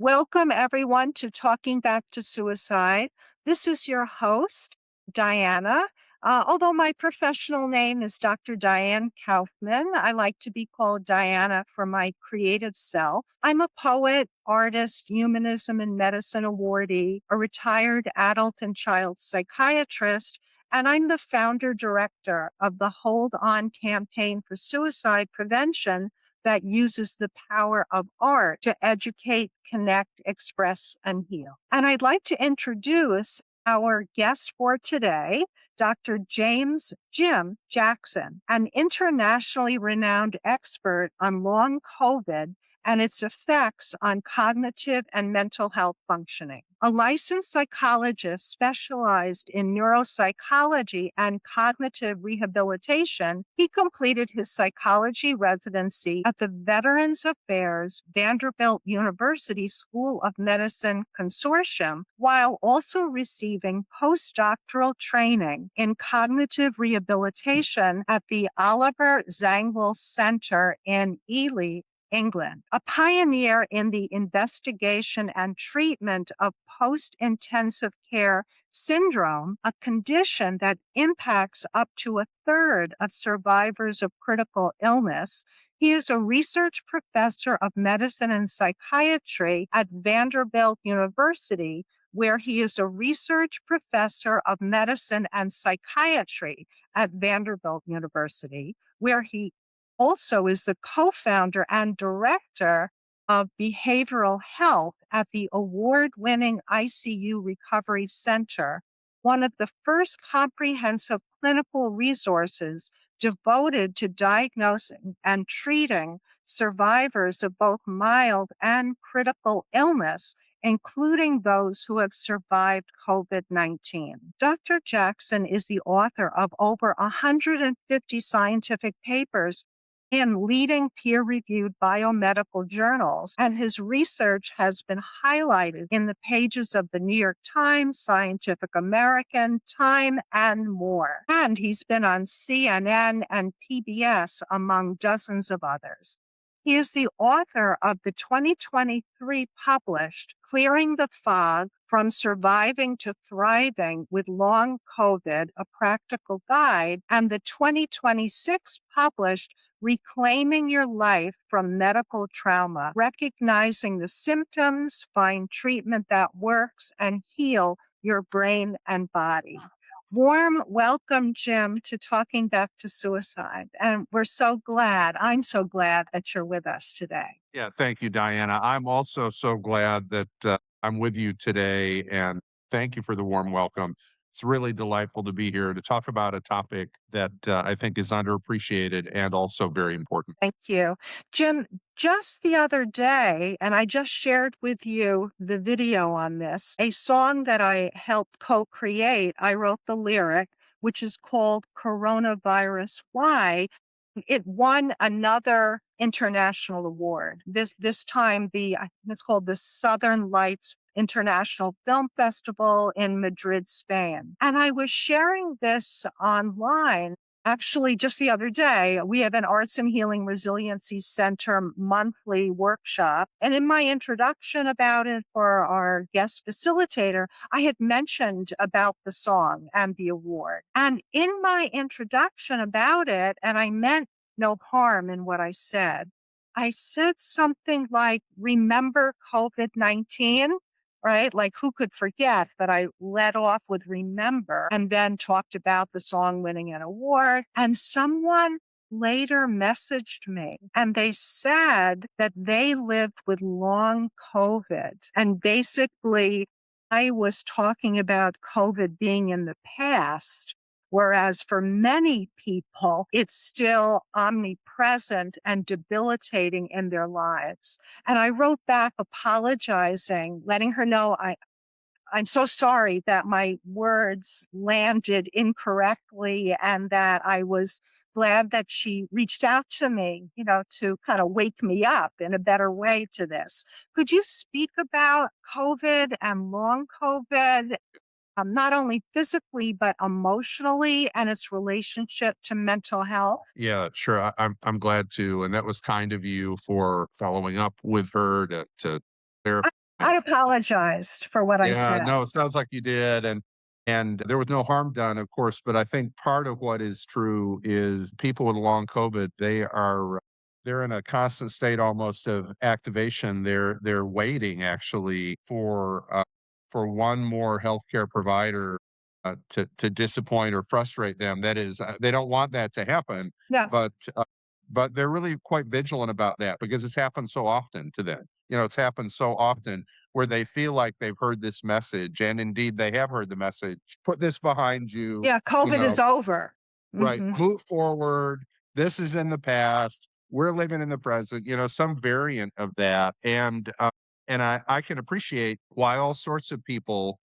Welcome, everyone, to Talking Back to Suicide. This is your host, Diana. Although my professional name is Dr. Diane Kaufman, I like to be called Diana for my creative self. I'm a poet, artist, humanism and medicine awardee, a retired adult and child psychiatrist, and I'm the founder director of the Hold On campaign for suicide prevention that uses the power of art to educate, connect, express, and heal. And I'd like to introduce our guest for today, Dr. James Jim Jackson, an internationally renowned expert on long COVID and its effects on cognitive and mental health functioning. A licensed psychologist specialized in neuropsychology and cognitive rehabilitation, he completed his psychology residency at the Veterans Affairs Vanderbilt University School of Medicine Consortium, while also receiving postdoctoral training in cognitive rehabilitation at the Oliver Zangwill Center in Ely, England. A pioneer in the investigation and treatment of post-intensive care syndrome, a condition that impacts up to a third of survivors of critical illness. He is a research professor of medicine and psychiatry at Vanderbilt University, where he is a research professor of medicine and psychiatry at Vanderbilt University, where he also is the co-founder and director of behavioral health at the award-winning ICU Recovery Center, one of the first comprehensive clinical resources devoted to diagnosing and treating survivors of both mild and critical illness, including those who have survived COVID-19. Dr. Jackson is the author of over 150 scientific papers in leading peer-reviewed biomedical journals, and his research has been highlighted in the pages of the New York Times, Scientific American, Time, and more. And he's been on CNN and PBS, among dozens of others. He is the author of the 2023 published Clearing the Fog from Surviving to Thriving with Long COVID, a Practical Guide, and the 2026 published Reclaiming Your Life from Medical Trauma, Recognizing the Symptoms, Find Treatment that Works, and Heal Your Brain and Body. Warm welcome, Jim, to Talking Back to Suicide. And I'm so glad that you're with us today. Yeah, thank you, Diana. I'm also so glad that I'm with you today, and thank you for the warm welcome. It's really delightful to be here to talk about a topic that I think is underappreciated and also very important. Thank you. Jim, just the other day, and I just shared with you the video on this, a song that I helped co-create. I wrote the lyric, which is called Coronavirus Why. It won another international award. This time I think it's called the Southern Lights International Film Festival in Madrid, Spain. And I was sharing this online. Actually, just the other day, we have an Arts and Healing Resiliency Center monthly workshop. And in my introduction about it for our guest facilitator, I had mentioned about the song and the award. And in my introduction about it, and I meant no harm in what I said something like, remember COVID-19? Right? Like, who could forget that I led off with remember and then talked about the song winning an award. And someone later messaged me and they said that they lived with long COVID. And basically, I was talking about COVID being in the past. Whereas for many people, it's still omnipresent and debilitating in their lives. And I wrote back apologizing, letting her know I'm so sorry that my words landed incorrectly and that I was glad that she reached out to me, to kind of wake me up in a better way to this. Could you speak about COVID and long COVID, not only physically, but emotionally and its relationship to mental health? Yeah, sure. I'm glad to, and that was kind of you for following up with her to I clarify. I apologized for what I Yeah, said. no, it sounds like you did, and there was no harm done, of course, but I think part of what is true is people with long COVID, they're in a constant state almost of activation. They're waiting actually for one more healthcare provider to disappoint or frustrate them. That is, they don't want that to happen, Yeah, but uh, but they're really quite vigilant about that because it's happened so often to them. It's happened so often where they feel like they've heard this message, and indeed they have heard the message. Put this behind you, yeah, you COVID know, is over. right? Mhm. Move forward. This is in the past. We're living in the present. Some variant of that, and I can appreciate why all sorts of people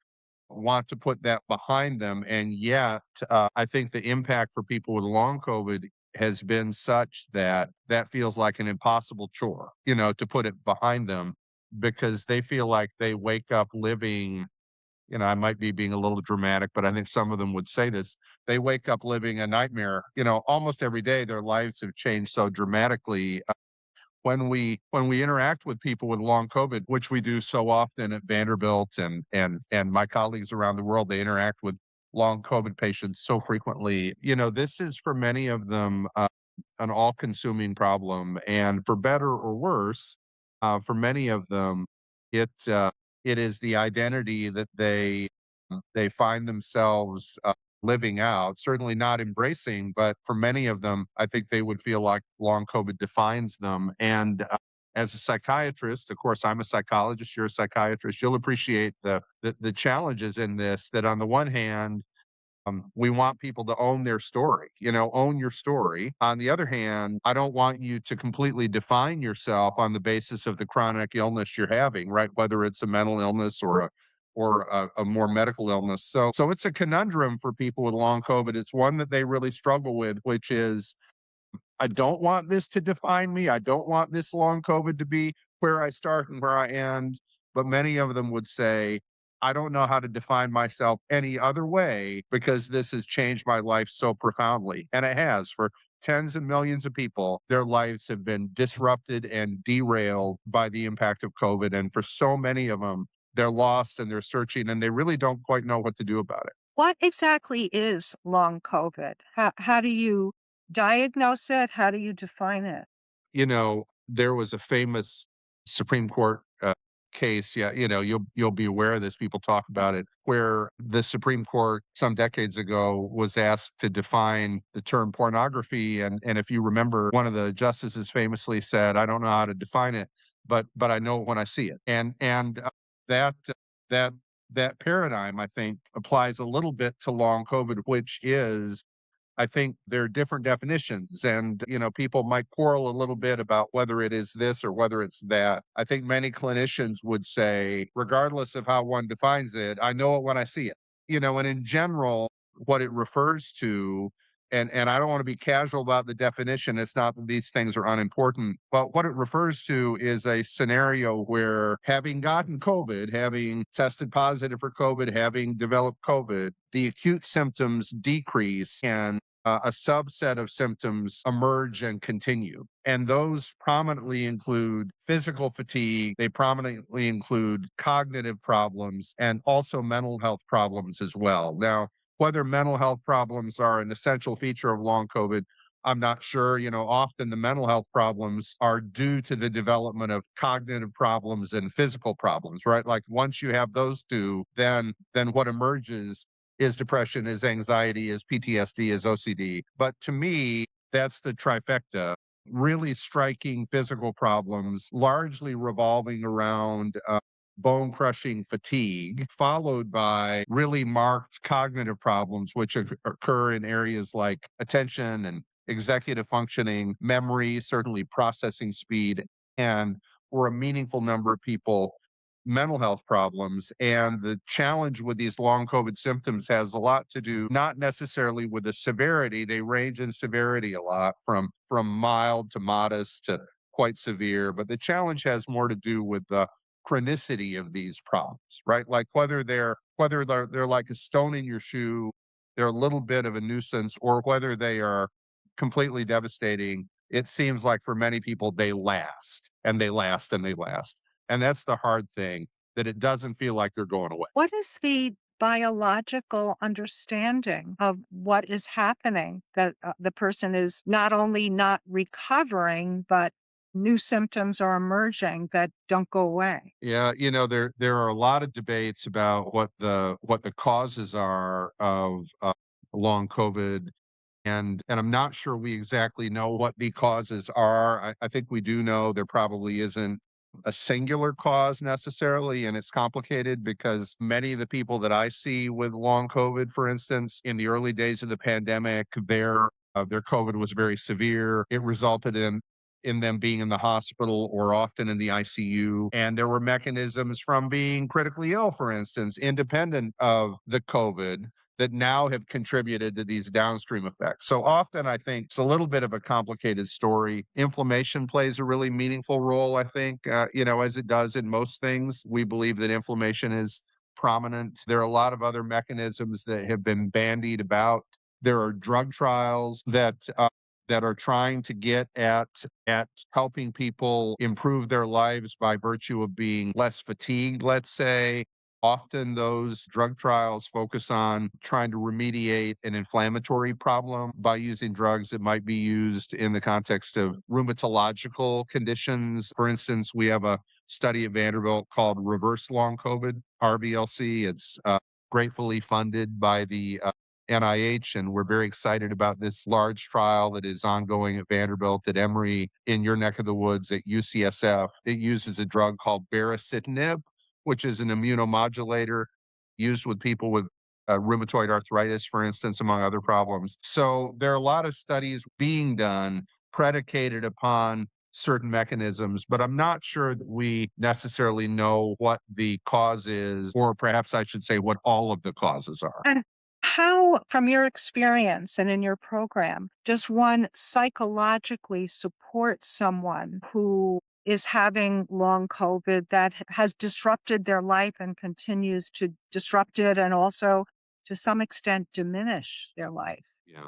want to put that behind them, and yet I think the impact for people with long COVID has been such that that feels like an impossible chore, to put it behind them because they feel like they wake up living. I might be being a little dramatic, but I think some of them would say this. They wake up living a nightmare. Almost every day their lives have changed so dramatically when we interact with people with long COVID, which we do so often at Vanderbilt and my colleagues around the world, they interact with long COVID patients so frequently. This is for many of them an all-consuming problem, and for better or worse, for many of them, it it is the identity that they find themselves living out. Certainly not embracing, but for many of them, I think they would feel like long COVID defines them. And as a psychiatrist, of course, I'm a psychologist. You're a psychiatrist. You'll appreciate the challenges in this. That on the one hand, we want people to own their story, own your story. On the other hand, I don't want you to completely define yourself on the basis of the chronic illness you're having, right? Whether it's a mental illness or a more medical illness. So it's a conundrum for people with long COVID. It's one that they really struggle with, which is I don't want this to define me. I don't want this long COVID to be where I start and where I end. But many of them would say, I don't know how to define myself any other way because this has changed my life so profoundly. And it has for tens of millions of people. Their lives have been disrupted and derailed by the impact of COVID. And for so many of them, they're lost and they're searching and they really don't quite know what to do about it. What exactly is long COVID? How do you diagnose it? How do you define it? There was a famous Supreme Court case. Yeah, you'll be aware of this. People talk about it, where the Supreme Court some decades ago was asked to define the term pornography, and if you remember, one of the justices famously said, "I don't know how to define it, but I know it when I see it." And that that that paradigm, I think, applies a little bit to long COVID, which is I think there are different definitions and, people might quarrel a little bit about whether it is this or whether it's that. I think many clinicians would say, regardless of how one defines it, I know it when I see it. And in general, what it refers to, and I don't want to be casual about the definition. It's not that these things are unimportant, but what it refers to is a scenario where having gotten COVID, having tested positive for COVID, having developed COVID, the acute symptoms decrease and a subset of symptoms emerge and continue. And those prominently include physical fatigue, they prominently include cognitive problems, and also mental health problems as well. Now, whether mental health problems are an essential feature of long COVID, I'm not sure. Often the mental health problems are due to the development of cognitive problems and physical problems, right? Like once you have those two, then what emerges is depression, is anxiety, is PTSD, is OCD. But to me, that's the trifecta. Really striking physical problems, largely revolving around bone crushing fatigue, followed by really marked cognitive problems, which occur in areas like attention and executive functioning, memory, certainly processing speed, and for a meaningful number of people, mental health problems. And the challenge with these long COVID symptoms has a lot to do, not necessarily with the severity. They range in severity a lot from mild to modest to quite severe. But the challenge has more to do with the chronicity of these problems, right? Like whether they're like a stone in your shoe, they're a little bit of a nuisance, or whether they are completely devastating. It seems like for many people they last and they last and they last. And that's the hard thing. that it doesn't feel like they're going away. What is the biological understanding of what is happening that the person is not only not recovering, but new symptoms are emerging that don't go away? Yeah, there are a lot of debates about what the causes are of long COVID, and I'm not sure we exactly know what the causes are. I think we do know there probably isn't a singular cause necessarily, and it's complicated because many of the people that I see with long COVID, for instance, in the early days of the pandemic, their COVID was very severe. It resulted in them being in the hospital or often in the ICU. And there were mechanisms from being critically ill, for instance, independent of the COVID, that now have contributed to these downstream effects. So often I think it's a little bit of a complicated story. Inflammation plays a really meaningful role, I think, as it does in most things. We believe that inflammation is prominent. There are a lot of other mechanisms that have been bandied about. There are drug trials that are trying to get at helping people improve their lives by virtue of being less fatigued, let's say. Often those drug trials focus on trying to remediate an inflammatory problem by using drugs that might be used in the context of rheumatological conditions. For instance, we have a study at Vanderbilt called Reverse Long COVID, RVLC. It's gratefully funded by the NIH, and we're very excited about this large trial that is ongoing at Vanderbilt, at Emory, in your neck of the woods at UCSF. It uses a drug called baricitinib, which is an immunomodulator used with people with rheumatoid arthritis, for instance, among other problems. So there are a lot of studies being done predicated upon certain mechanisms, but I'm not sure that we necessarily know what the cause is, or perhaps I should say what all of the causes are. And how, from your experience and in your program, does one psychologically support someone who is having long COVID that has disrupted their life and continues to disrupt it and also to some extent diminish their life? Yeah,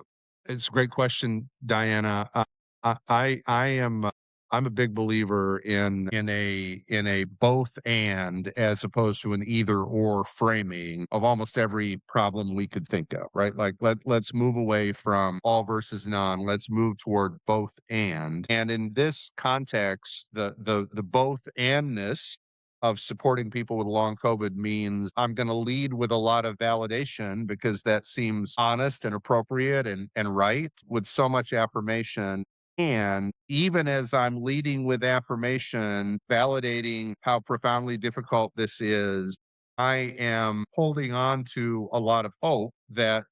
it's a great question, Diana. I'm a big believer in a both and as opposed to an either or framing of almost every problem we could think of, right? Like let's move away from all versus none. Let's move toward both and. And in this context, the both andness of supporting people with long COVID means I'm going to lead with a lot of validation because that seems honest and appropriate and right, with so much affirmation. And even as I'm leading with affirmation, validating how profoundly difficult this is, I am holding on to a lot of hope that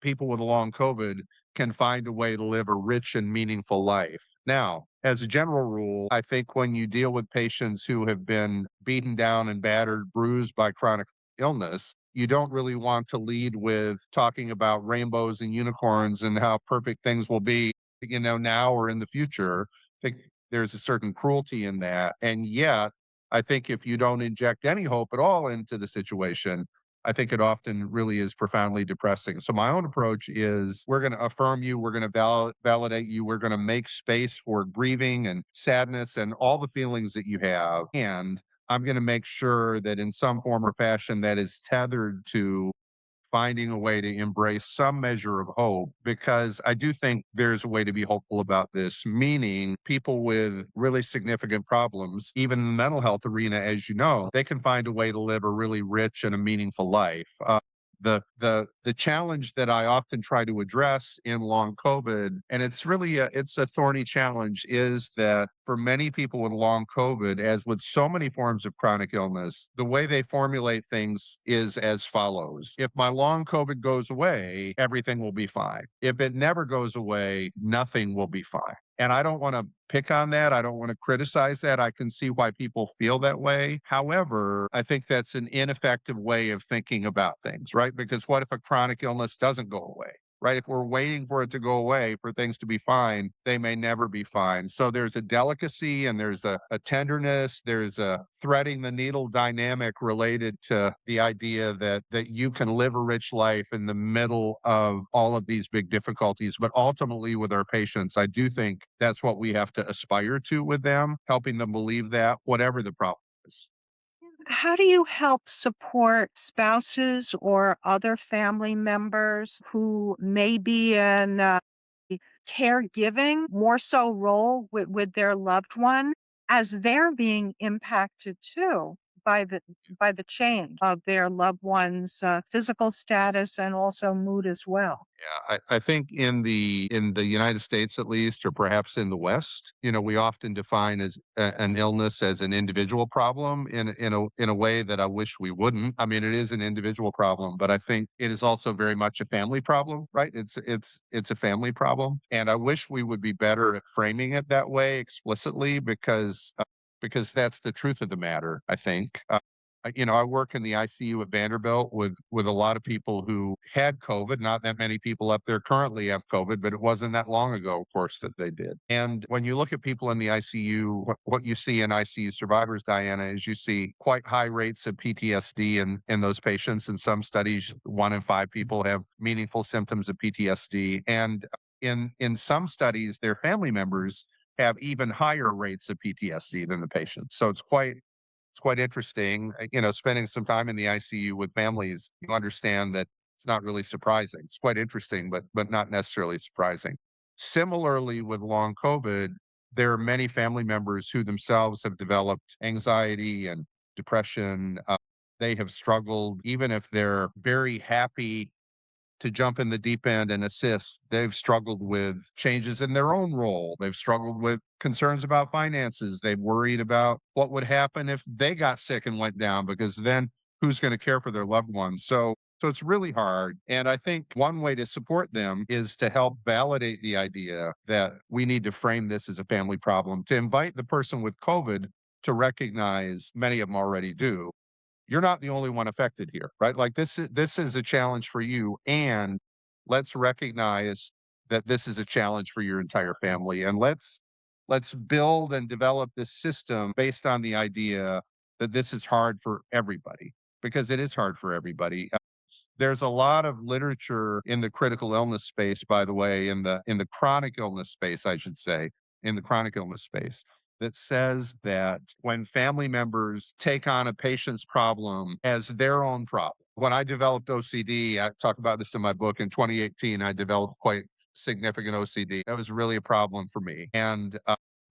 people with long COVID can find a way to live a rich and meaningful life. Now, as a general rule, I think when you deal with patients who have been beaten down and battered, bruised by chronic illness, you don't really want to lead with talking about rainbows and unicorns and how perfect things will be, now or in the future. I think there's a certain cruelty in that. And yet, I think if you don't inject any hope at all into the situation, I think it often really is profoundly depressing. So my own approach is we're going to affirm you, we're going to validate you, we're going to make space for grieving and sadness and all the feelings that you have. And I'm going to make sure that in some form or fashion that is tethered to finding a way to embrace some measure of hope, because I do think there's a way to be hopeful about this, meaning people with really significant problems, even in the mental health arena, as you know, they can find a way to live a really rich and a meaningful life. The challenge that I often try to address in long COVID, and it's a thorny challenge, is that for many people with long COVID, as with so many forms of chronic illness, the way they formulate things is as follows. If my long COVID goes away, everything will be fine. If it never goes away, nothing will be fine. And I don't want to pick on that. I don't want to criticize that. I can see why people feel that way. However, I think that's an ineffective way of thinking about things, right? Because what if a chronic illness doesn't go away? Right? If we're waiting for it to go away, for things to be fine, they may never be fine. So there's a delicacy and there's a tenderness, there's a threading the needle dynamic related to the idea that you can live a rich life in the middle of all of these big difficulties. But ultimately, with our patients, I do think that's what we have to aspire to with them, helping them believe that, whatever the problem is. How do you help support spouses or other family members who may be in caregiving more so role with their loved one as they're being impacted too by the change of their loved one's physical status and also mood as well? Yeah, I think in the United States at least, or perhaps in the West, we often define an illness as an individual problem in a way that I wish we wouldn't. I mean, it is an individual problem, but I think it is also very much a family problem, right? It's a family problem, and I wish we would be better at framing it that way explicitly because that's the truth of the matter. I think. I work in the ICU at Vanderbilt with a lot of people who had COVID. Not that many people up there currently have COVID, but it wasn't that long ago, of course, that they did. And when you look at people in the ICU, what you see in ICU survivors, Diana, is you see quite high rates of PTSD in those patients. In some studies, 1 in 5 people have meaningful symptoms of PTSD, and in some studies, their family members have even higher rates of PTSD than the patients. So it's quite interesting, spending some time in the ICU with families, you understand that it's not really surprising. It's quite interesting, but not necessarily surprising. Similarly, with long COVID, there are many family members who themselves have developed anxiety and depression. They have struggled, even if they're very happy to jump in the deep end and assist. They've struggled with changes in their own role. They've struggled with concerns about finances. They've worried about what would happen if they got sick and went down, because then who's going to care for their loved ones? So it's really hard. And I think one way to support them is to help validate the idea that we need to frame this as a family problem, to invite the person with COVID to recognize, many of them already do, you're not the only one affected here, right? Like this is a challenge for you, and let's recognize that this is a challenge for your entire family, and let's build and develop this system based on the idea that this is hard for everybody, because it is hard for everybody. There's a lot of literature in the critical illness space, by the way, in the chronic illness space, I should say, in the chronic illness space, that says that when family members take on a patient's problem as their own problem. When I developed OCD, I talk about this in my book. In 2018, I developed quite significant OCD. That was really a problem for me. And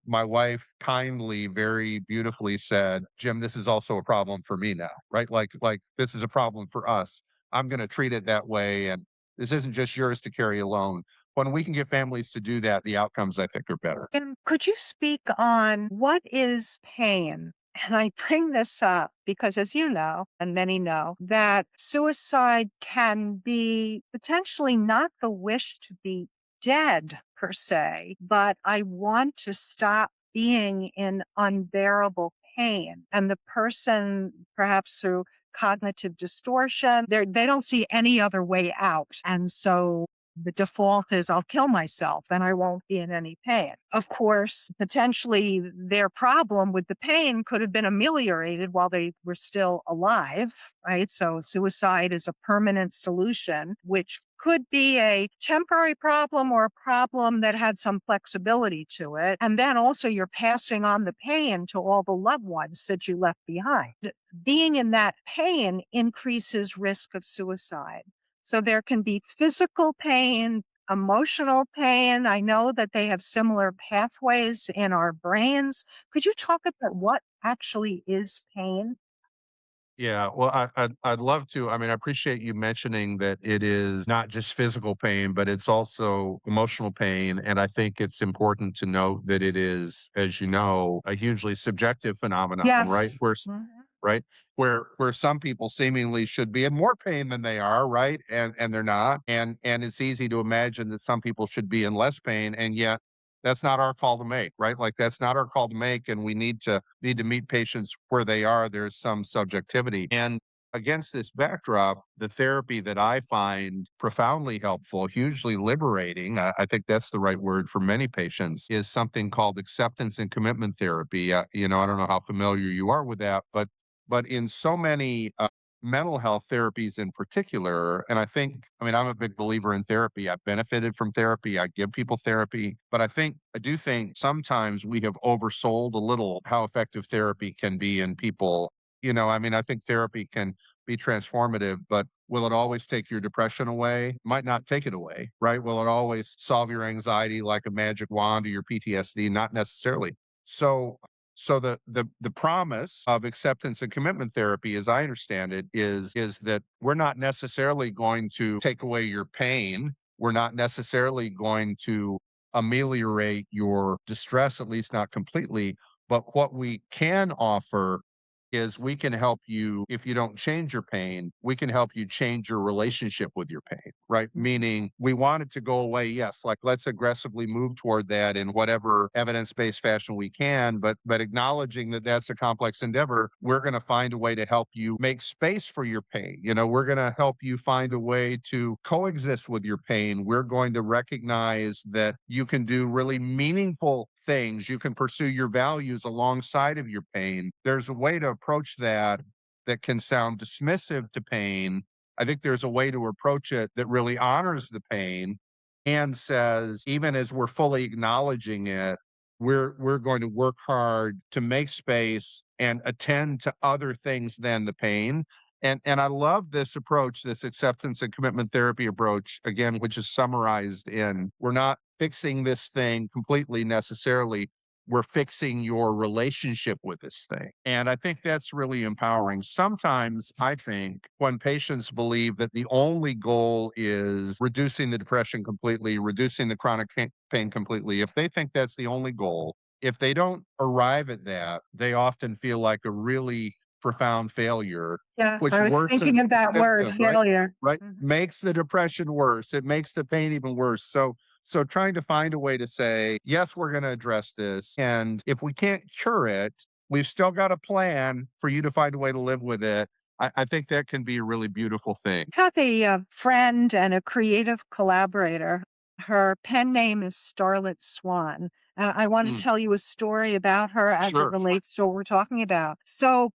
my wife kindly, very beautifully said, Jim, this is also a problem for me now, right? Like this is a problem for us. I'm going to treat it that way. And this isn't just yours to carry alone. When we can get families to do that, the outcomes, I think, are better. And could you speak on what is pain? And I bring this up because, as you know, and many know, that suicide can be potentially not the wish to be dead per se, but I want to stop being in unbearable pain. And the person, perhaps through cognitive distortion, they don't see any other way out. And so the default is I'll kill myself and I won't be in any pain. Of course, potentially their problem with the pain could have been ameliorated while they were still alive, right? So suicide is a permanent solution, which could be a temporary problem or a problem that had some flexibility to it. And then also you're passing on the pain to all the loved ones that you left behind. Being in that pain increases risk of suicide. So there can be physical pain, emotional pain. I know that they have similar pathways in our brains. Could you talk about what actually is pain? Yeah, well, I'd love to. I mean, I appreciate you mentioning that it is not just physical pain, but it's also emotional pain. And I think it's important to note that it is, as you know, a hugely subjective phenomenon, right? Yes. Mhm. Right? Where some people seemingly should be in more pain than they are, right? And they're not. And it's easy to imagine that some people should be in less pain, and yet that's not our call to make, right? Like that's not our call to make, and we need to meet patients where they are. There's some subjectivity. And against this backdrop, the therapy that I find profoundly helpful, hugely liberating, I think that's the right word for many patients, is something called acceptance and commitment therapy. I don't know how familiar you are with that, but in so many mental health therapies in particular, and I mean, I'm a big believer in therapy. I've benefited from therapy. I give people therapy, but I do think sometimes we have oversold a little how effective therapy can be in people I mean, I think therapy can be transformative, but will it always take your depression away? Might not take it away, right? Will it always solve your anxiety like a magic wand or your PTSD? Not necessarily. So so the promise of acceptance and commitment therapy, as I understand it, is that we're not necessarily going to take away your pain. We're not necessarily going to ameliorate your distress, at least not completely. But what we can offer is we can help you if you don't change your pain, we can help you change your relationship with your pain, right? Meaning we want it to go away. Yes, like let's aggressively move toward that in whatever evidence-based fashion we can, but acknowledging that that's a complex endeavor, we're going to find a way to help you make space for your pain. We're going to help you find a way to coexist with your pain. We're going to recognize that you can do really meaningful things. You can pursue your values alongside of your pain. There's a way to approach that that can sound dismissive to pain. I think there's a way to approach it that really honors the pain and says, even as we're fully acknowledging it, we're going to work hard to make space and attend to other things than the pain. And I love this approach, this acceptance and commitment therapy approach, again, which is summarized in we're not fixing this thing completely necessarily. We're fixing your relationship with this thing. And I think that's really empowering. Sometimes I think when patients believe that the only goal is reducing the depression completely, reducing the chronic pain completely, if they think that's the only goal, if they don't arrive at that, they often feel like a really profound failure, Yeah, which I was thinking worsens of the that word, symptoms, right? failure. Right? Mhm. Makes the depression worse. It makes the pain even worse. So trying to find a way to say, yes, we're going to address this. And if we can't cure it, we've still got a plan for you to find a way to live with it. I think that can be a really beautiful thing. Have a friend and a creative collaborator. Her pen name is Starlet Swan. And I want to Mm, tell you a story about her as it sure. relates to what we're talking about. So,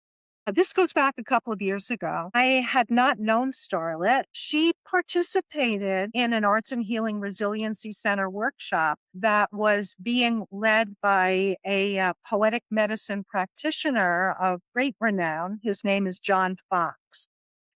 this goes back a couple of years ago. I had not known Starlet. She participated in an Arts and Healing Resiliency Center workshop that was being led by a poetic medicine practitioner of great renown. His name is John Fox.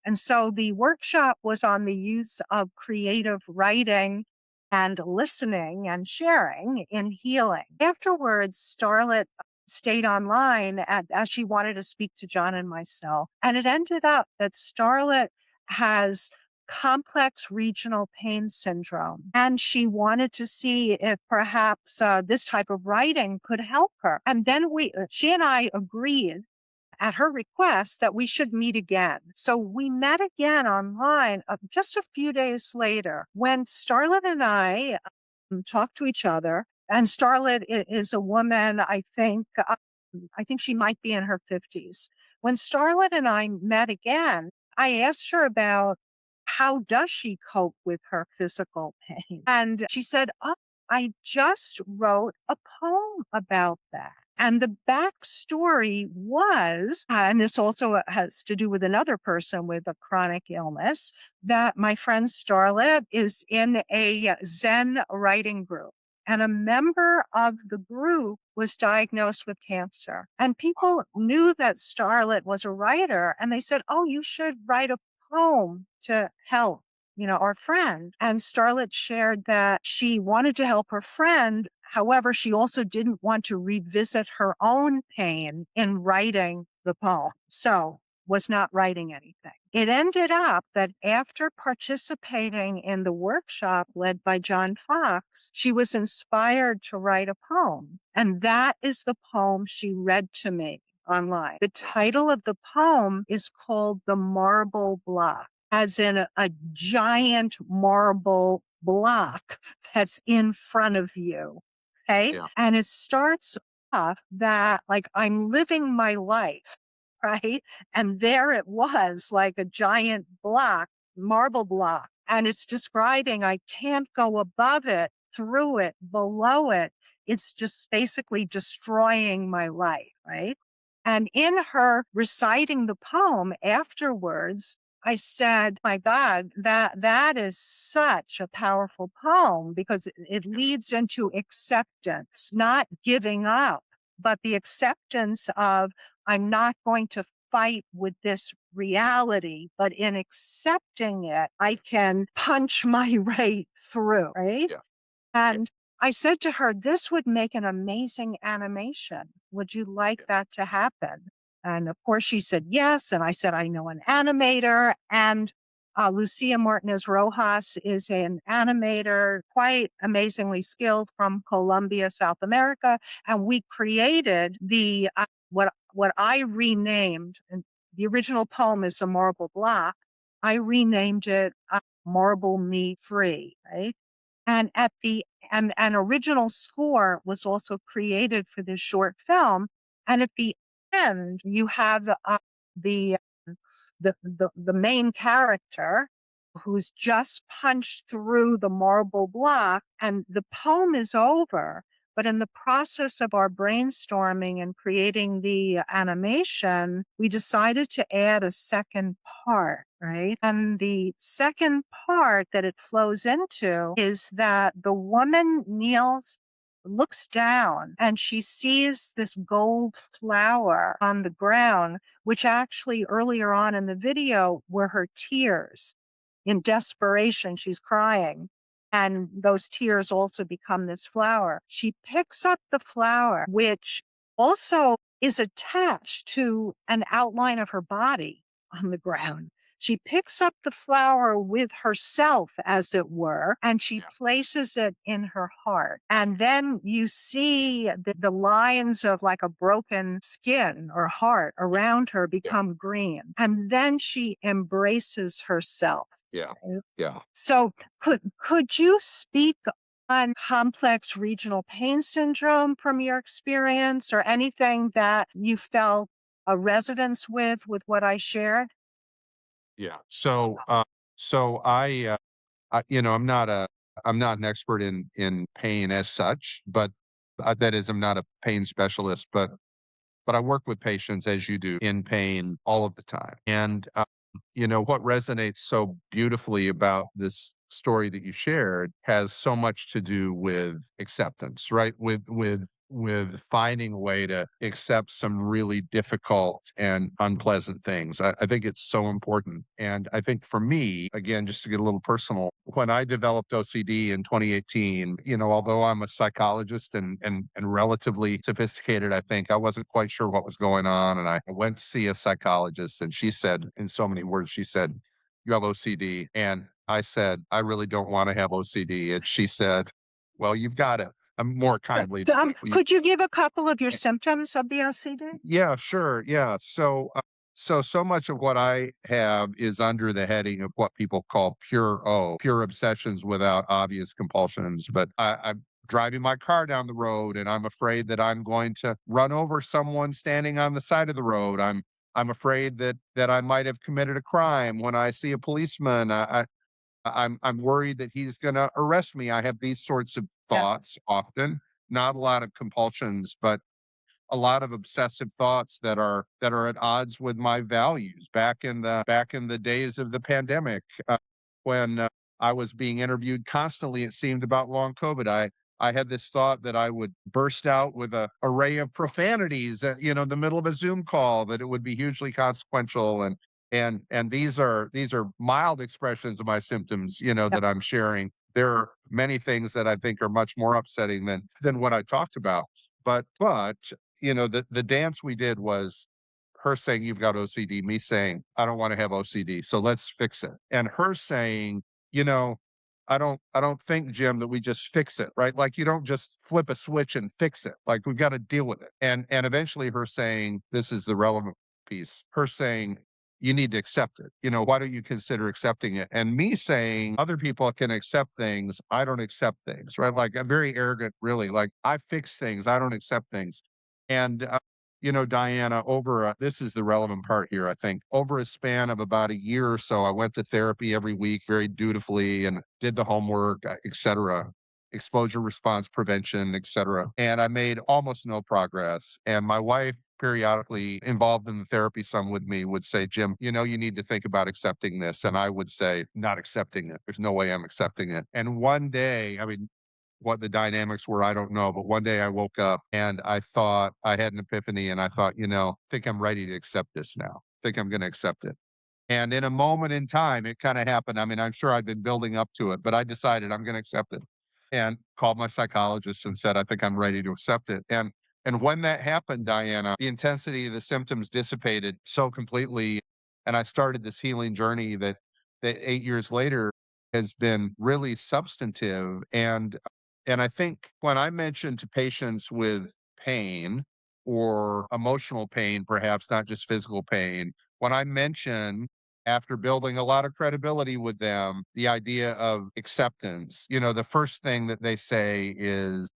And so the workshop was on the use of creative writing and listening and sharing in healing. Afterwards, Starlet stayed online as she wanted to speak to John and myself. And it ended up that Starlet has complex regional pain syndrome. And she wanted to see if perhaps this type of writing could help her. And then she and I agreed at her request that we should meet again. So we met again online just a few days later when Starlet and I talked to each other. And Starlet is a woman, I think she might be in her 50s. When Starlet and I met again, I asked her about how does she cope with her physical pain? And she said, "Oh, I just wrote a poem about that." And the backstory was, and this also has to do with another person with a chronic illness, that my friend Starlet is in a Zen writing group. And a member of the group was diagnosed with cancer. And people knew that Starlet was a writer, and they said, "Oh, you should write a poem to help, our friend." And Starlet shared that she wanted to help her friend. However, she also didn't want to revisit her own pain in writing the poem. So was not writing anything. It ended up that after participating in the workshop led by John Fox, she was inspired to write a poem. And that is the poem she read to me online. The title of the poem is called The Marble Block, as in a giant marble block that's in front of you. Okay. Yeah. And it starts off that, like, I'm living my life, right? And there it was, like a giant block, marble block. And it's describing I can't go above it, through it, below it. It's just basically destroying my life, right? And in her reciting the poem afterwards, I said, "My God, that is such a powerful poem because it leads into acceptance, not giving up, but the acceptance of I'm not going to fight with this reality, but in accepting it, I can punch my way through, right? Yeah. Yeah. And I said to her, "This would make an amazing animation. Would you like Yeah. that to happen?" And of course, she said yes. And I said, "I know an animator." And Lucia Martinez Rojas is an animator, quite amazingly skilled from Colombia, South America. And we created what I renamed, and the original poem is The Marble Block. I renamed it Marble Me Free, right? And at the and an original score was also created for this short film, and at the end, you have, the, the main character who's just punched through the marble block, and the poem is over, but in the process of our brainstorming and creating the animation, we decided to add a second part, right? And the second part that it flows into is that the woman kneels, looks down, and she sees this gold flower on the ground, which actually earlier on in the video were her tears. In desperation, she's crying. And those tears also become this flower. She picks up the flower, which also is attached to an outline of her body on the ground. She picks up the flower with herself, as it were, and she Yeah. places it in her heart. And then you see the lines of like a broken skin or heart around her Yeah. become green. And then she embraces herself. Yeah. Right? Yeah. So could you speak on complex regional pain syndrome from your experience, or anything that you felt a resonance with what I shared? Yeah. So I'm not an expert in pain as such, but that is, I'm not a pain specialist, but I work with patients as you do in pain all of the time. And what resonates so beautifully about this story that you shared has so much to do with acceptance, right? With finding a way to accept some really difficult and unpleasant things. I think it's so important. And I think for me, again, just to get a little personal, when I developed OCD in 2018, although I'm a psychologist and relatively sophisticated, I think I wasn't quite sure what was going on. And I went to see a psychologist, and she said, in so many words, she said, "You have OCD." And I said, "I really don't want to have OCD." And she said, "Well, you've got it." More kindly. Could you give a couple of your symptoms of the OCD? Yeah, sure. Yeah. So much of what I have is under the heading of what people call pure obsessions without obvious compulsions. But I'm driving my car down the road, and I'm afraid that I'm going to run over someone standing on the side of the road. I'm afraid that I might have committed a crime when I see a policeman. I'm worried that he's going to arrest me. I have these sorts of Yeah, thoughts often. Not a lot of compulsions, but a lot of obsessive thoughts that are at odds with my values. Back in the days of the pandemic, when I was being interviewed constantly, it seemed, about long COVID. I had this thought that I would burst out with a array of profanities at, the middle of a Zoom call, that it would be hugely consequential. And these are mild expressions of my symptoms, yeah, that I'm sharing. There are many things that I think are much more upsetting than what I talked about. But the dance we did was her saying, "You've got OCD," me saying, "I don't want to have OCD, so let's fix it." And her saying, you know, "I don't think, Jim, that we just fix it, right? Like, you don't just flip a switch and fix it. Like, we've got to deal with it." And eventually her saying, this is the relevant piece, her saying, "You need to accept it. Why don't you consider accepting it?" And me saying, "Other people can accept things. I don't accept things," right? Like, I'm very arrogant, really. Like, I fix things. I don't accept things. And, Diana, this is the relevant part here, I think. Over a span of about a year or so, I went to therapy every week very dutifully and did the homework, et cetera, exposure response prevention, et cetera. And I made almost no progress. And my wife, periodically involved in the therapy some with me, would say, "Jim, you need to think about accepting this." And I would say, "Not accepting it. There's no way I'm accepting it." And one day, I mean, what the dynamics were, I don't know. But one day I woke up and I thought I had an epiphany and I thought, I think I'm ready to accept this now. I think I'm going to accept it. And in a moment in time, it kind of happened. I mean, I'm sure I've been building up to it, but I decided I'm going to accept it and called my psychologist and said, I think I'm ready to accept it. And when that happened, Diana, the intensity of the symptoms dissipated so completely. And I started this healing journey that 8 years later has been really substantive. And I think when I mention to patients with pain or emotional pain, perhaps not just physical pain, when I mention after building a lot of credibility with them, the idea of acceptance, the first thing that they say is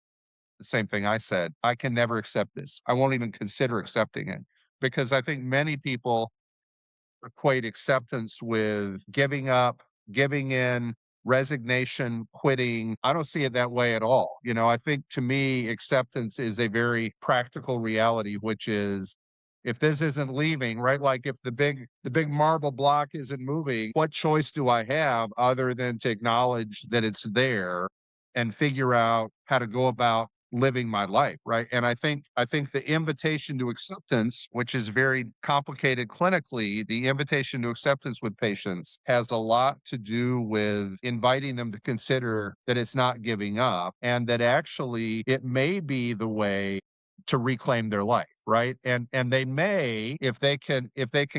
the same thing I said. I can never accept this. I won't even consider accepting it because I think many people equate acceptance with giving up, giving in, resignation, quitting. I don't see it that way at all. I think to me, acceptance is a very practical reality, which is if this isn't leaving, right? Like if the big marble block isn't moving, what choice do I have other than to acknowledge that it's there and figure out how to go about living my life, right? And I think the invitation to acceptance, which is very complicated clinically, the invitation to acceptance with patients has a lot to do with inviting them to consider that it's not giving up and that actually it may be the way to reclaim their life, right? And they may, if they can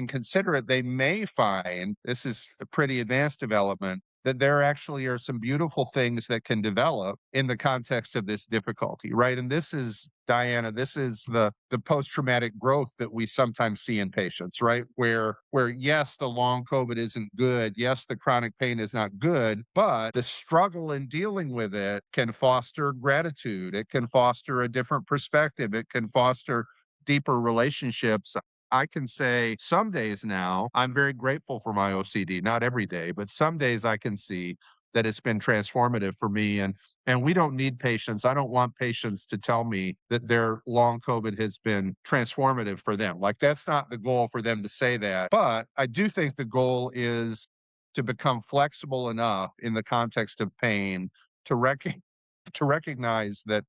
consider it, they may find this is a pretty advanced development that there actually are some beautiful things that can develop in the context of this difficulty, right? And this is, Diana, this is the post-traumatic growth that we sometimes see in patients, right? Where yes, the long COVID isn't good, yes, the chronic pain is not good, but the struggle in dealing with it can foster gratitude, it can foster a different perspective, it can foster deeper relationships. I can say some days now, I'm very grateful for my OCD, not every day, but some days I can see that it's been transformative for me. And we don't need patients. I don't want patients to tell me that their long COVID has been transformative for them. Like that's not the goal for them to say that. But I do think the goal is to become flexible enough in the context of pain to recognize that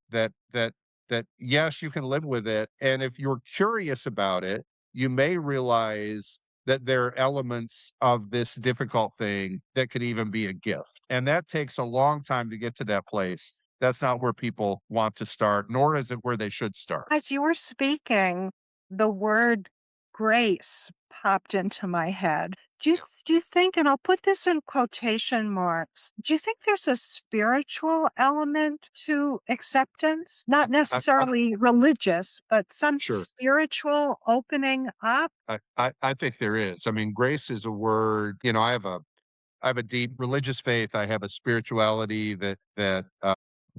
yes, you can live with it. And if you're curious about it, you may realize that there are elements of this difficult thing that could even be a gift. And that takes a long time to get to that place. That's not where people want to start, nor is it where they should start. As you were speaking, the word grace popped into my head. Do you think, and I'll put this in quotation marks, do you think there's a spiritual element to acceptance? Not I necessarily religious, but some sure. spiritual opening up? I think there is. I mean, grace is a word, I have a deep religious faith. I have a spirituality that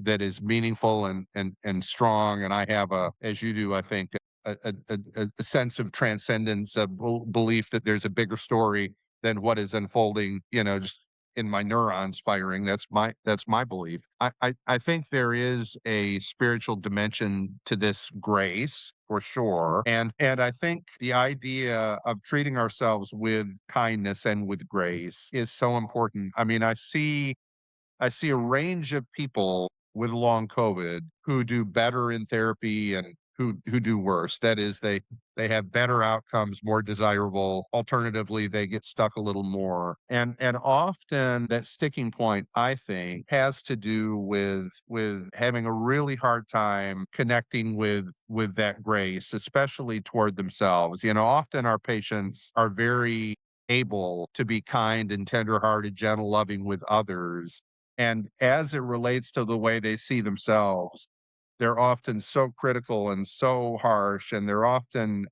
is meaningful and strong. And I have as you do, I think, a sense of transcendence, a belief that there's a bigger story than what is unfolding. Just in my neurons firing. That's my belief. I think there is a spiritual dimension to this grace for sure. And I think the idea of treating ourselves with kindness and with grace is so important. I mean, I see a range of people with long COVID who do better in therapy and who do worse. That is, they have better outcomes, more desirable. Alternatively, they get stuck a little more. And often that sticking point, I think, has to do with having a really hard time connecting with that grace, especially toward themselves. Often our patients are very able to be kind and tenderhearted, gentle, loving with others, and as it relates to the way they see themselves, they're often so critical and so harsh, and they're often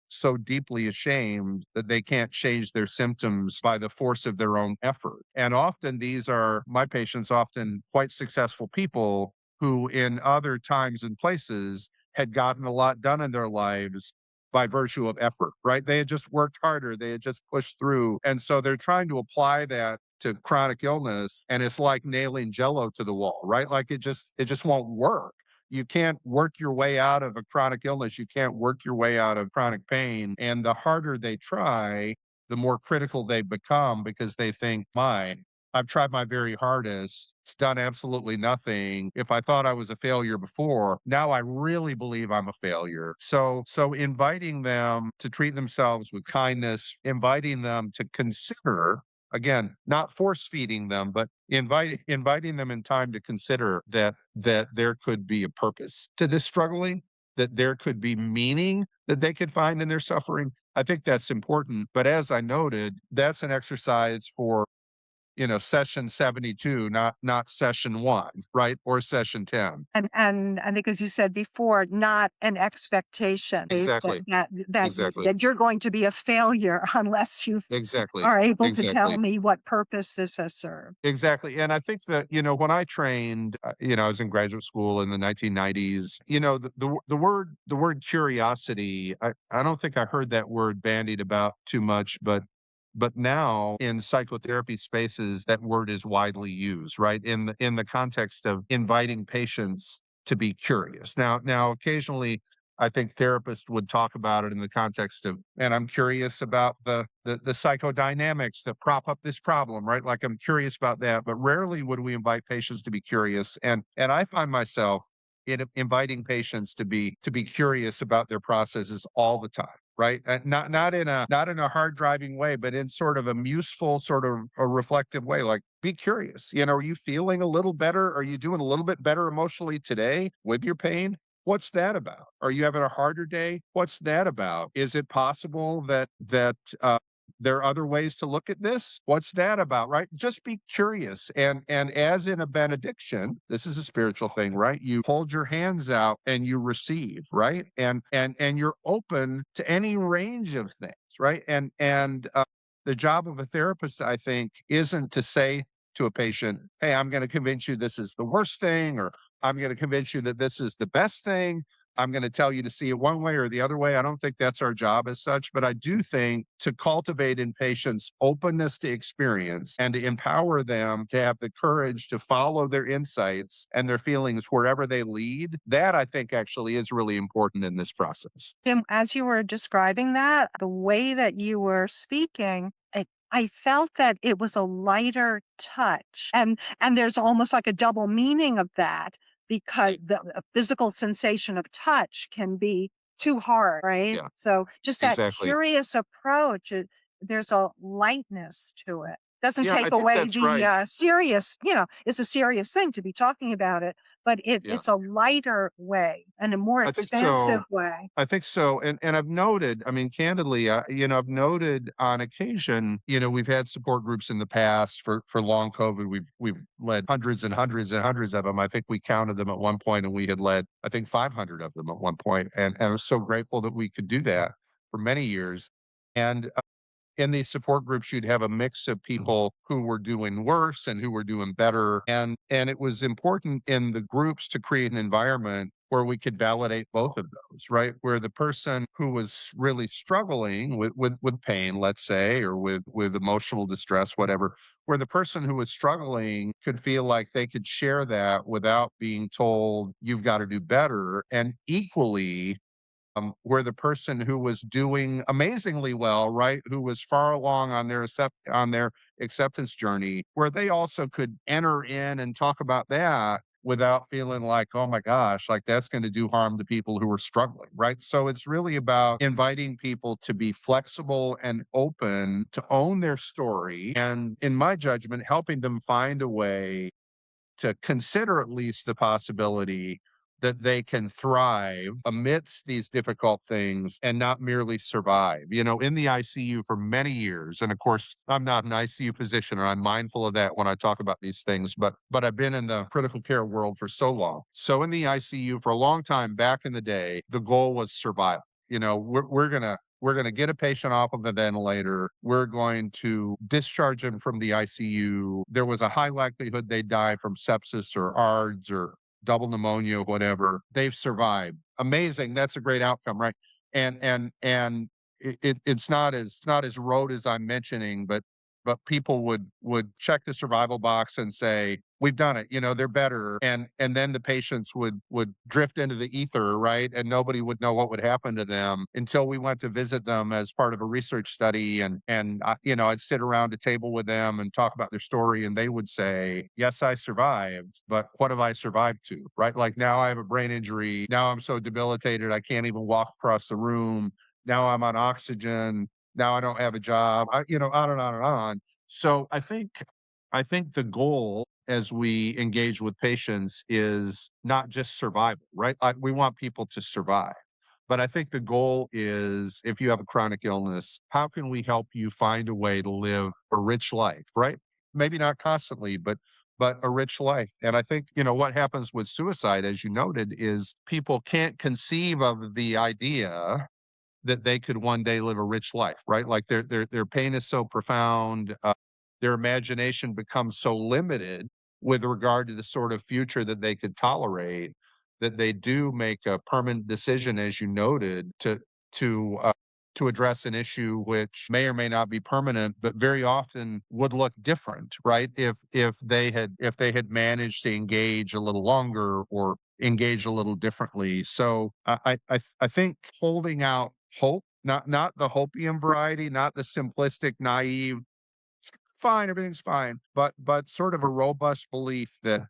so deeply ashamed that they can't change their symptoms by the force of their own effort. And often these are my patients, often quite successful people who, in other times and places, had gotten a lot done in their lives by virtue of effort, right? They had just worked harder, they had just pushed through. And so they're trying to apply that to chronic illness, and it's like nailing jello to the wall, right? Like it just won't work. You can't work your way out of a chronic illness. You can't work your way out of chronic pain. And the harder they try, the more critical they become because they think, my, I've tried my very hardest done absolutely nothing. If I thought I was a failure before, now I really believe I'm a failure. So inviting them to treat themselves with kindness, inviting them to consider, again, not force feeding them, but inviting them in time to consider that there could be a purpose to this struggling, that there could be meaning that they could find in their suffering. I think that's important. But as I noted, that's an exercise for, session 72, not session 1, right? Or session 10. And I think as you said before, not an expectation that Exactly. Exactly. that you're going to be a failure unless you Exactly. are able to tell Exactly. me what purpose this has served. Exactly, and I think that, when I trained, I was in graduate school in the 1990s, the word curiosity, I don't think I heard that word bandied about too much, but now in psychotherapy spaces, that word is widely used, right? In the context of inviting patients to be curious. Now occasionally I think therapists would talk about it in the context of, and I'm curious about the psychodynamics that prop up this problem, right? Like I'm curious about that, but rarely would we invite patients to be curious. And I find myself inviting patients to be curious about their processes all the time. Right, not in a hard driving way, but in sort of a museful, sort of a reflective way. Like, be curious. Are you feeling a little better? Are you doing a little bit better emotionally today with your pain? What's that about? Are you having a harder day? What's that about? Is it possible that there are other ways to look at this? What's that about? Right? Just be curious. And as in a benediction, this is a spiritual thing, right? You hold your hands out and you receive, right? And you're open to any range of things, right? And the job of a therapist, I think, isn't to say to a patient, "Hey, I'm going to convince you this is the worst thing," or "I'm going to convince you that this is the best thing. I'm going to tell you to see it one way or the other way." I don't think that's our job as such, but I do think to cultivate in patients openness to experience and to empower them to have the courage to follow their insights and their feelings wherever they lead, that I think actually is really important in this process. Jim, as you were describing that, the way that you were speaking, I felt that it was a lighter touch, and there's almost like a double meaning of that because Right. the a physical sensation of touch can be too hard, right? Yeah, So just that exactly. curious approach, there's a lightness to it. Doesn't Yeah, take I think away that's the right. serious, it's a serious thing to be talking about it, but Yeah, it's a lighter way and a more I think expansive so. way. I think so, and I've noted, I mean, candidly, I've noted on occasion, we've had support groups in the past for long COVID. We've led hundreds and hundreds and hundreds of them. I think we counted them at one point, and we had led, I think, 500 of them at one point, and I was so grateful that we could do that for many years. And in these support groups, you'd have a mix of people who were doing worse and who were doing better. And it was important in the groups to create an environment where we could validate both of those, right? Where the person who was really struggling with pain, let's say, or with emotional distress, whatever, where the person who was struggling could feel like they could share that without being told, you've got to do better. And equally, where the person who was doing amazingly well, right, who was far along on their acceptance journey, where they also could enter in and talk about that without feeling like, oh my gosh, like that's going to do harm to people who are struggling, right? So it's really about inviting people to be flexible and open to own their story, and in my judgment, helping them find a way to consider at least the possibility that they can thrive amidst these difficult things and not merely survive. In the ICU for many years, and of course, I'm not an ICU physician, and I'm mindful of that when I talk about these things, but I've been in the critical care world for so long. So in the ICU for a long time back in the day, the goal was survival. We're gonna get a patient off of the ventilator. We're going to discharge them from the ICU. There was a high likelihood they'd die from sepsis or ARDS or double pneumonia, whatever. They've survived. Amazing. That's a great outcome, right? And it's not as rote as I'm mentioning, but people would check the survival box and say, we've done it, they're better. And then the patients would drift into the ether, right? And nobody would know what would happen to them until we went to visit them as part of a research study. And I'd sit around a table with them and talk about their story, and they would say, "Yes, I survived, but what have I survived to?" Right? Like, now I have a brain injury. Now I'm so debilitated I can't even walk across the room. Now I'm on oxygen. Now I don't have a job. On and on and on. So I think the goal as we engage with patients is not just survival, right? We want people to survive. But I think the goal is, if you have a chronic illness, how can we help you find a way to live a rich life, right? Maybe not constantly, but a rich life. And I think, what happens with suicide, as you noted, is people can't conceive of the idea that they could one day live a rich life, right? Like, their pain is so profound, their imagination becomes so limited with regard to the sort of future that they could tolerate, that they do make a permanent decision, as you noted, to uh, to address an issue which may or may not be permanent, but very often would look different, right? If they had managed to engage a little longer or engage a little differently. So I think holding out hope, not the hopium variety, not the simplistic, naive, "It's fine, everything's fine," but sort of a robust belief that,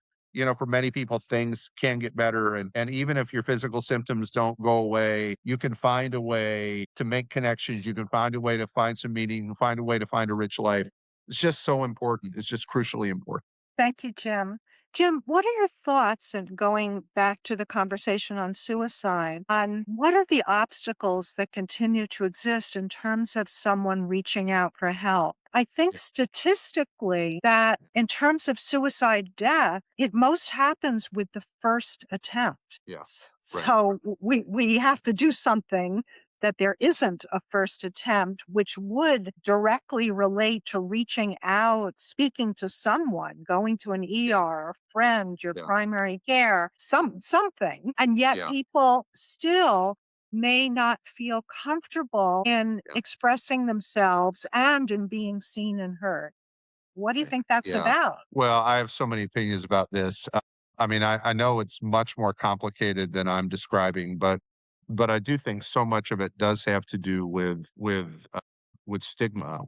for many people, things can get better, and even if your physical symptoms don't go away, you can find a way to make connections, you can find a way to find some meaning, you can find a way to find a rich life. It's just so important. It's just crucially important. Thank you, Jim. Jim, what are your thoughts, and going back to the conversation on suicide, on what are the obstacles that continue to exist in terms of someone reaching out for help? I think Yeah, statistically that in terms of suicide death, it most happens with the first attempt. yeah, right, So we have to do something that there isn't a first attempt, which would directly relate to reaching out, speaking to someone, going to an yeah, ER, a friend, your yeah, primary care, something. And yet yeah, people still may not feel comfortable in yeah, expressing themselves and in being seen and heard. What do you right, think that's yeah. about? Well, I have so many opinions about this. I mean, I know it's much more complicated than I'm describing, but I do think so much of it does have to do with stigma,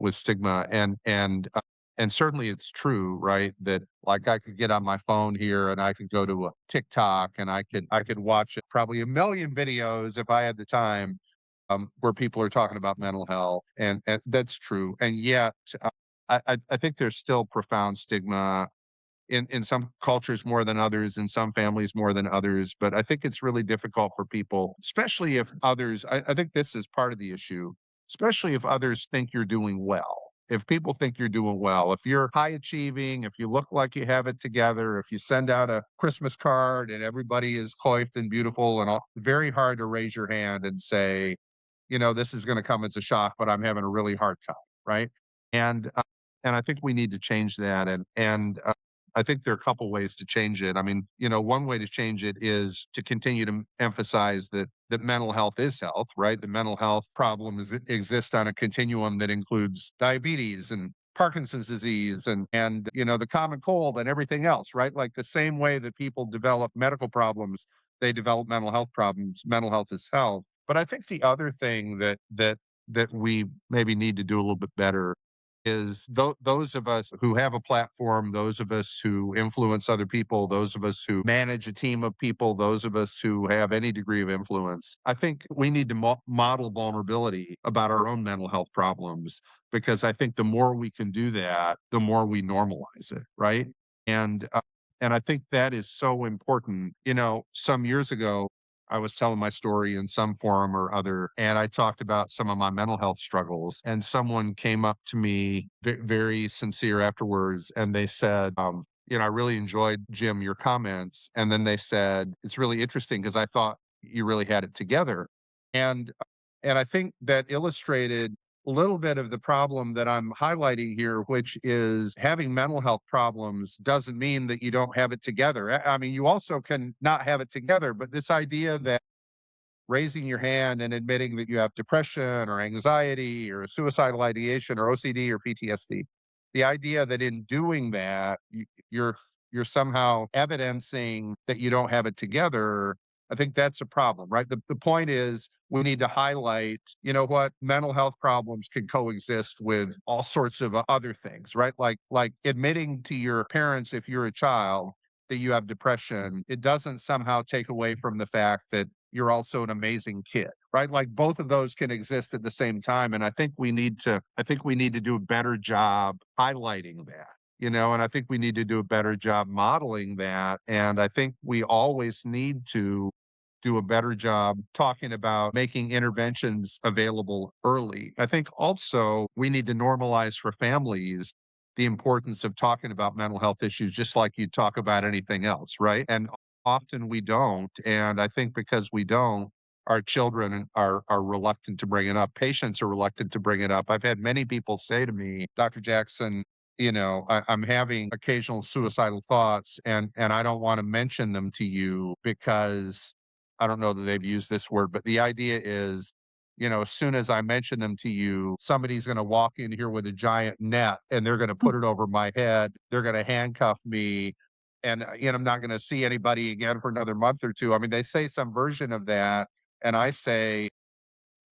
and certainly it's true, right? That, like, I could get on my phone here and I could go to a TikTok and I could watch probably a million videos if I had the time, where people are talking about mental health, and that's true. And yet, I think there's still profound stigma in some cultures more than others, in some families more than others. But I think it's really difficult for people, especially if others, I think this is part of the issue, especially if others think you're doing well. If people think you're doing well, if you're high achieving, if you look like you have it together, if you send out a Christmas card and everybody is coiffed and beautiful and all, very hard to raise your hand and say, this is going to come as a shock, but I'm having a really hard time, right? And and I think we need to change that. And I think there are a couple ways to change it. I mean, one way to change it is to continue to emphasize that mental health is health, right? The mental health problems exist on a continuum that includes diabetes and Parkinson's disease and the common cold and everything else, right? Like, the same way that people develop medical problems, they develop mental health problems. Mental health is health. But I think the other thing that we maybe need to do a little bit better is those of us who have a platform, those of us who influence other people, those of us who manage a team of people, those of us who have any degree of influence. I think we need to model vulnerability about our own mental health problems, because I think the more we can do that, the more we normalize it, right? And and I think that is so important. Some years ago, I was telling my story in some forum or other, and I talked about some of my mental health struggles. And someone came up to me, very sincere afterwards, and they said, "I really enjoyed, Jim, your comments." And then they said, "It's really interesting because I thought you really had it together." And and I think that illustrated a little bit of the problem that I'm highlighting here, which is having mental health problems doesn't mean that you don't have it together. I mean, you also can not have it together, but this idea that raising your hand and admitting that you have depression or anxiety or suicidal ideation or OCD or PTSD, the idea that in doing that, you're you're somehow evidencing that you don't have it together, I think that's a problem, right? The point is we need to highlight, you know what, mental health problems can coexist with all sorts of other things, right? Like admitting to your parents if you're a child that you have depression, it doesn't somehow take away from the fact that you're also an amazing kid, right? Like both of those can exist at the same time. And I think we need to do a better job highlighting that. And I think we need to do a better job modeling that. And I think we always need to do a better job talking about making interventions available early. I think also we need to normalize for families the importance of talking about mental health issues just like you talk about anything else, right? And often we don't. And I think because we don't, our children are reluctant to bring it up. Patients are reluctant to bring it up. I've had many people say to me, Dr. Jackson, I'm having occasional suicidal thoughts and I don't want to mention them to you because I don't know that they've used this word, but the idea is, as soon as I mention them to you, somebody's going to walk in here with a giant net and they're going to put it over my head. They're going to handcuff me and I'm not going to see anybody again for another month or two. I mean, they say some version of that. And I say,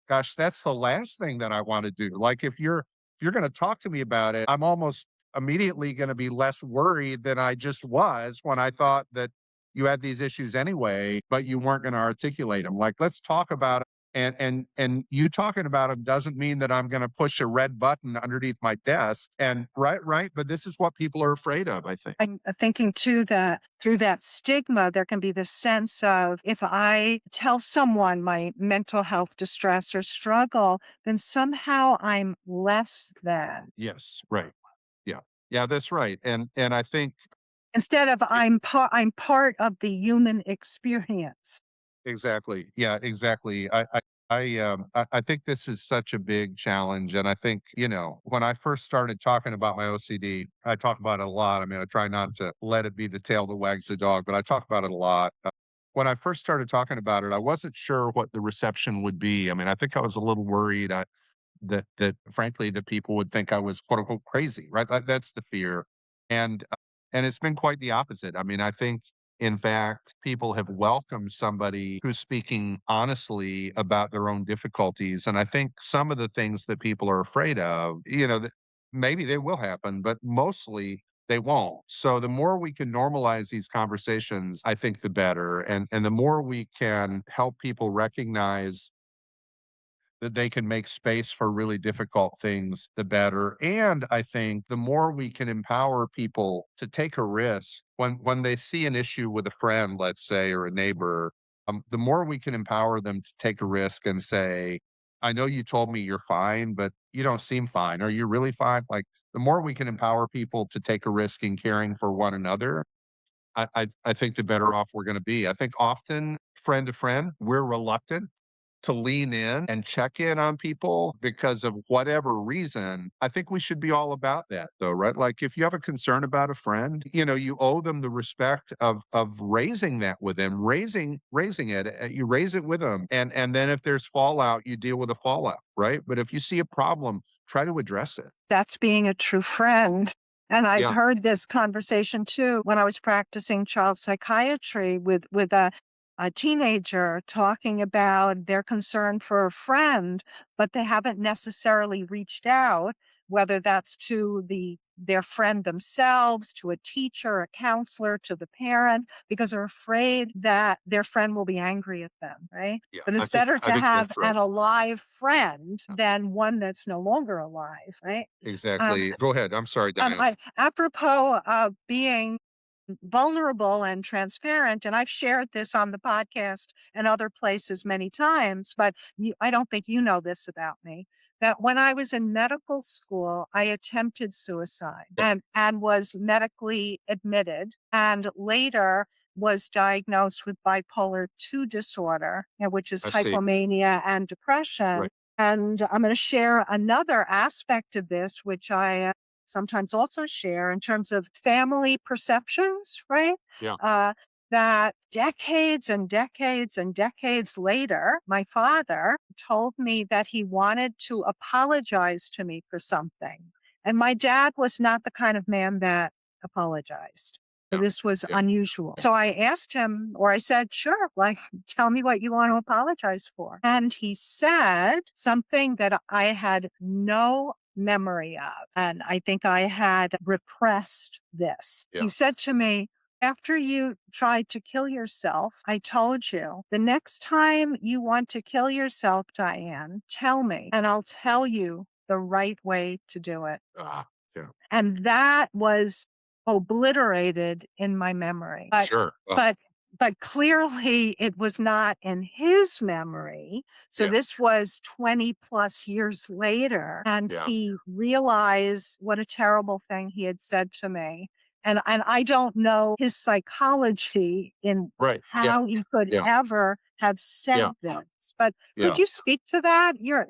gosh, that's the last thing that I wanna do. Like, if you're gonna talk to me about it, I'm almost immediately gonna be less worried than I just was when I thought that you had these issues anyway, but you weren't gonna articulate them. Like, let's talk about it, and you talking about them doesn't mean that I'm gonna push a red button underneath my desk, and right, but this is what people are afraid of, I think. I'm thinking too that through that stigma, there can be this sense of if I tell someone my mental health distress or struggle, then somehow I'm less than. Yes, right. Yeah. Yeah, that's right, and I think Instead of I'm part of the human experience. exactly. Yeah, exactly. I think this is such a big challenge, and I think, when I first started talking about my OCD, I talk about it a lot. I mean, I try not to let it be the tail that wags the dog, but I talk about it a lot. When I first started talking about it, I wasn't sure what the reception would be. I mean, I think I was a little worried. That frankly, that people would think I was quote unquote crazy, right? That's the fear. And and it's been quite the opposite. I mean, I think in fact, people have welcomed somebody who's speaking honestly about their own difficulties. And I think some of the things that people are afraid of, that maybe they will happen, but mostly they won't. So the more we can normalize these conversations, I think the better. And the more we can help people recognize that they can make space for really difficult things, the better. And I think the more we can empower people to take a risk when they see an issue with a friend, let's say, or a neighbor, the more we can empower them to take a risk and say, I know you told me you're fine, but you don't seem fine. Are you really fine? Like the more we can empower people to take a risk in caring for one another, I think the better off we're going to be. I think often, friend to friend, we're reluctant to lean in and check in on people because of whatever reason. I think we should be all about that though, right? Like if you have a concern about a friend, you owe them the respect of raising that with them, raising it. You raise it with them. And then if there's fallout, you deal with the fallout, right? But if you see a problem, try to address it. That's being a true friend. And I've Yeah. heard this conversation too when I was practicing child psychiatry with a teenager talking about their concern for a friend, but they haven't necessarily reached out, whether that's to their friend themselves, to a teacher, a counselor, to the parent, because they're afraid that their friend will be angry at them, right? Yeah. But I it's think better I to think have that's right. an alive friend Yeah, than one that's no longer alive, right? Um, exactly. Go ahead. I'm sorry, Diane. I apropos of being vulnerable and transparent, and I've shared this on the podcast and other places many times, but I don't think you know this about me, that when I was in medical school, I attempted suicide Yeah, and was medically admitted and later was diagnosed with bipolar 2 disorder, which is I see. hypomania and depression. Right. And I'm going to share another aspect of this, which I sometimes also share in terms of family perceptions, right? Yeah. Uh, that decades and decades and decades later, my father told me that he wanted to apologize to me for something. And my dad was not the kind of man that apologized. Yeah. This was Yeah. unusual. So I asked him, or I said, sure, like, tell me what you want to apologize for. And he said something that I had no memory of. And I think I had repressed this. Yeah. He said to me, after you tried to kill yourself, I told you the next time you want to kill yourself, Diane, tell me, and I'll tell you the right way to do it. Ah, yeah. And that was obliterated in my memory. Sure. But but clearly it was not in his memory. So Yeah. this was 20 plus years later, and Yeah. he realized what a terrible thing he had said to me. And I don't know his psychology in Right. Yeah. how he could Yeah. ever have Yeah. said this. But could Yeah. you speak to that? You're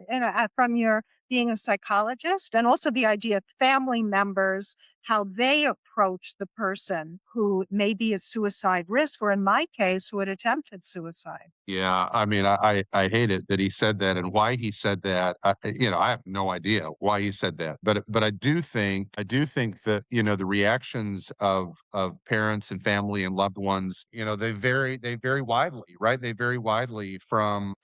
from your being a psychologist, and also the idea of family members, how they approach the person who may be at suicide risk, or in my case, who had attempted suicide. Yeah, I mean, I hate it that he said that, and why he said that, I have no idea why he said that, but I do think that, the reactions of parents and family and loved ones, they vary widely, right? They vary widely from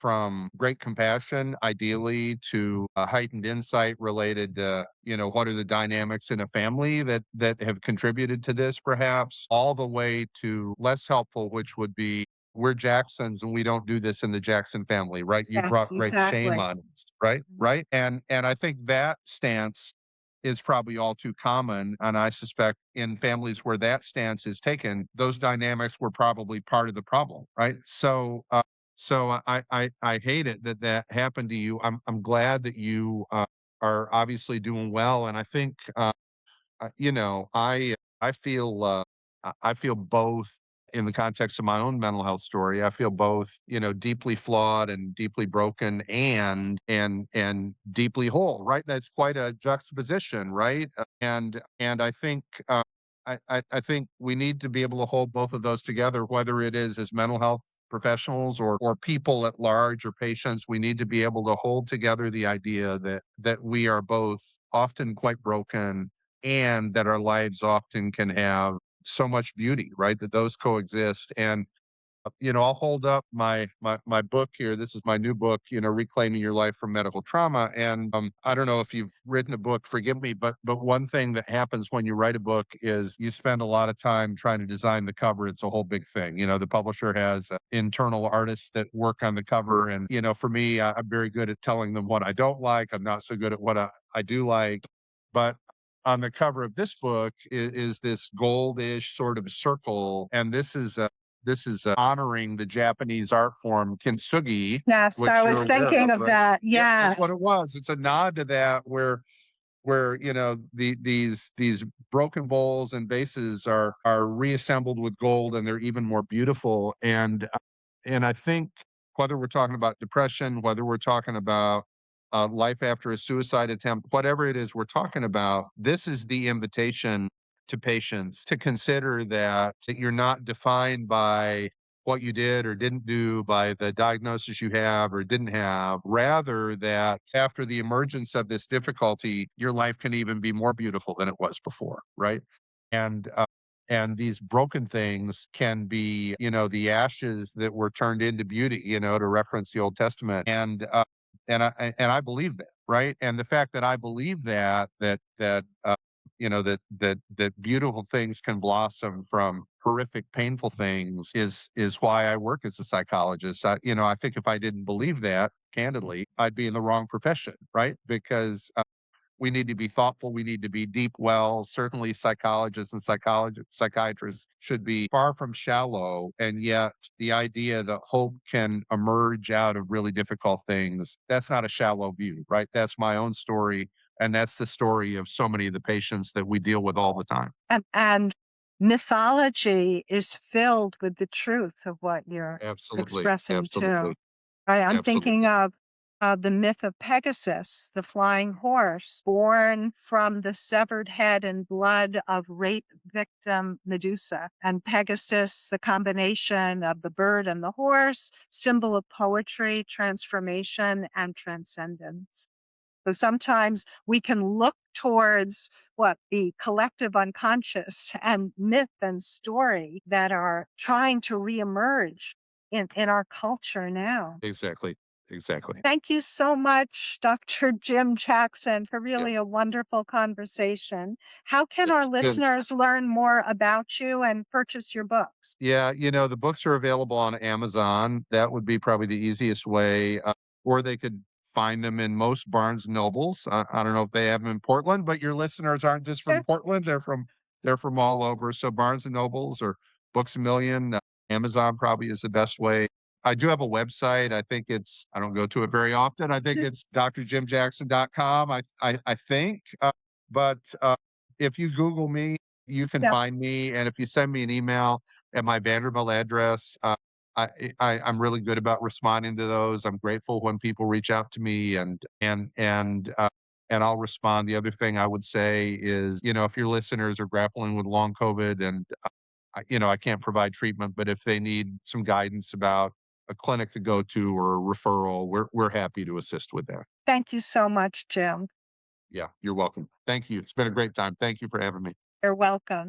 great compassion, ideally, to a heightened insight related to, what are the dynamics in a family that have contributed to this, perhaps, all the way to less helpful, which would be we're Jacksons and we don't do this in the Jackson family, right? You Yes, brought great shame exactly. on us, right? Mhm. Right? And I think that stance is probably all too common. And I suspect in families where that stance is taken, those dynamics were probably part of the problem, right? So I hate it that that happened to you. I'm glad that you are obviously doing well, and I think I feel I feel both in the context of my own mental health story. I feel both, deeply flawed and deeply broken and deeply whole, right? That's quite a juxtaposition, right? And I think we need to be able to hold both of those together, whether it is as mental health professionals or people at large or patients. We need to be able to hold together the idea that we are both often quite broken and that our lives often can have so much beauty, right? That those coexist. And I'll hold up my book here. This is my new book, Reclaiming Your Life from Medical Trauma. And I don't know if you've written a book, forgive me, but one thing that happens when you write a book is you spend a lot of time trying to design the cover. It's a whole big thing. The publisher has internal artists that work on the cover. And, for me, I'm very good at telling them what I don't like. I'm not so good at what I do like. But on the cover of this book is this goldish sort of circle, and this is honoring the Japanese art form kintsugi, Yes, I which was you're aware of, thinking of right? that. Yeah, that's what Yes. it was. It's a nod to that where these broken bowls and vases are reassembled with gold and they're even more beautiful. And I think whether we're talking about depression, whether we're talking about life after a suicide attempt, whatever it is we're talking about, this is the invitation to patients to consider that you're not defined by what you did or didn't do, by the diagnosis you have or didn't have, rather that after the emergence of this difficulty, your life can even be more beautiful than it was before, right? And and these broken things can be, the ashes that were turned into beauty, to reference the Old Testament. And I believe that, right? And the fact that I believe that beautiful things can blossom from horrific, painful things is why I work as a psychologist. I think if I didn't believe that, candidly, I'd be in the wrong profession, right? Because we need to be thoughtful. We need to be deep wells. Certainly, psychologists and psychiatrists should be far from shallow. And yet, the idea that hope can emerge out of really difficult things, that's not a shallow view, right? That's my own story. And that's the story of so many of the patients that we deal with all the time. And mythology is filled with the truth of what you're Absolutely. expressing too. Absolutely. I'm thinking Absolutely. of the myth of Pegasus, the flying horse, born from the severed head and blood of rape victim Medusa. And Pegasus, the combination of the bird and the horse, symbol of poetry, transformation, and transcendence. So sometimes we can look towards what the collective unconscious and myth and story that are trying to reemerge in our culture now. Exactly. Exactly. Thank you so much, Dr. Jim Jackson, for Yeah. really a wonderful conversation. How can our It's been listeners learn more about you and purchase your books? Yeah, the books are available on Amazon. That would be probably the easiest way, or they could find them in most Barnes& Nobles. I don't know if they have them in Portland, but your listeners aren't just from Portland, they're from all over. So Barnes& Nobles or Books A Million, Amazon probably is the best way. I do have a website. I don't go to it very often. I think it's drjimjackson.com, I think, but if you Google me, you can Yeah. find me, and if you send me an email at my Vanderbilt address, I'm really good about responding to those. I'm grateful when people reach out to me, and I'll respond. The other thing I would say is, if your listeners are grappling with long COVID and, I can't provide treatment, but if they need some guidance about a clinic to go to or a referral, we're happy to assist with that. Thank you so much, Jim. Yeah, you're welcome. Thank you. It's been a great time. Thank you for having me. You're welcome.